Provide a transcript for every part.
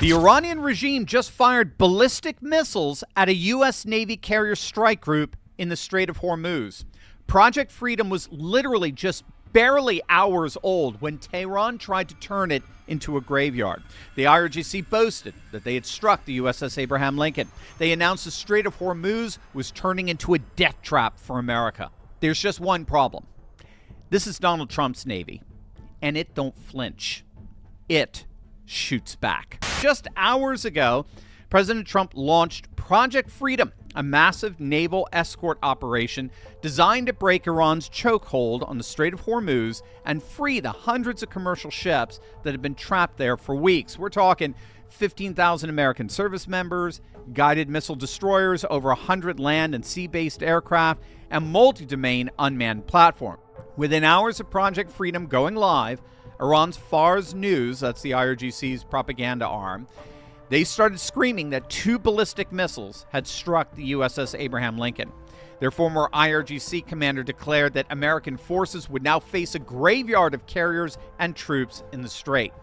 The Iranian regime just fired ballistic missiles at a U.S. Navy carrier strike group in the Strait of Hormuz. Project Freedom was literally just barely hours old when Tehran tried to turn it into a graveyard. The IRGC boasted that they had struck the USS Abraham Lincoln. They announced the Strait of Hormuz was turning into a death trap for America. There's just one problem. This is Donald Trump's Navy, and it don't flinch. It shoots back. Just hours ago, President Trump launched Project Freedom, a massive naval escort operation designed to break Iran's chokehold on the Strait of Hormuz and free the hundreds of commercial ships that have been trapped there for weeks. We're talking 15,000 American service members, guided missile destroyers, over 100 land and sea-based aircraft, and multi-domain unmanned platform. Within hours of Project Freedom going live, Iran's Fars News, that's the IRGC's propaganda arm, they started screaming that 2 ballistic missiles had struck the USS Abraham Lincoln. Their former IRGC commander declared that American forces would now face a graveyard of carriers and troops in the strait.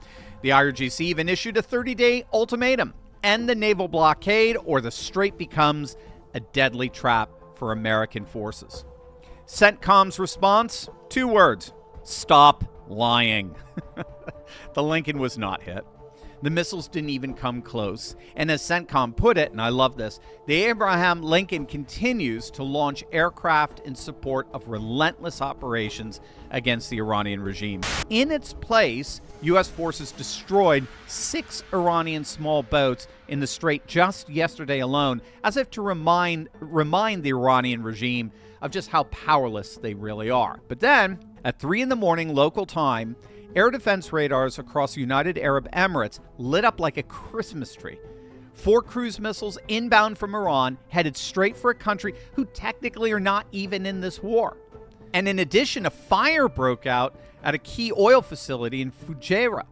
The IRGC even issued a 30-day ultimatum: end the naval blockade or the strait becomes a deadly trap for American forces. CENTCOM's response? 2 words: stop lying. The Lincoln was not hit. The missiles didn't even come close. And as CENTCOM put it, and I love this, the Abraham Lincoln continues to launch aircraft in support of relentless operations against the Iranian regime. In its place, U.S. forces destroyed 6 Iranian small boats in the strait just yesterday alone, as if to remind the Iranian regime of just how powerless they really are. But then, at 3 in the morning local time, air defense radars across the United Arab Emirates lit up like a Christmas tree. 4 cruise missiles inbound from Iran headed straight for a country who technically are not even in this war. And in addition, a fire broke out at a key oil facility in Fujairah,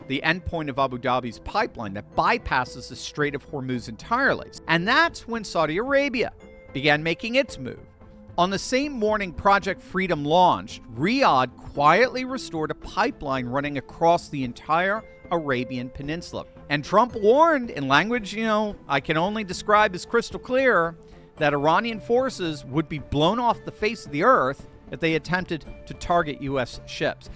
the endpoint of Abu Dhabi's pipeline that bypasses the Strait of Hormuz entirely. And that's when Saudi Arabia began making its move. On the same morning Project Freedom launched, Riyadh quietly restored a pipeline running across the entire Arabian Peninsula. And Trump warned, in language, I can only describe as crystal clear, that Iranian forces would be blown off the face of the earth if they attempted to target U.S. ships.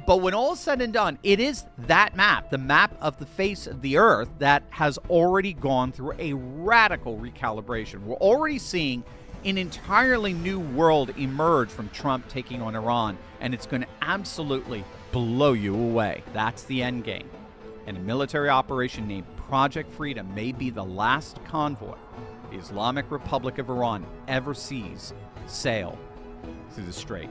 But when all is said and done, it is that map, the map of the face of the earth, that has already gone through a radical recalibration. We're already seeing an entirely new world emerge from Trump taking on Iran, and it's going to absolutely blow you away. That's the end game. And a military operation named Project Freedom may be the last convoy the Islamic Republic of Iran ever sees sail through the strait.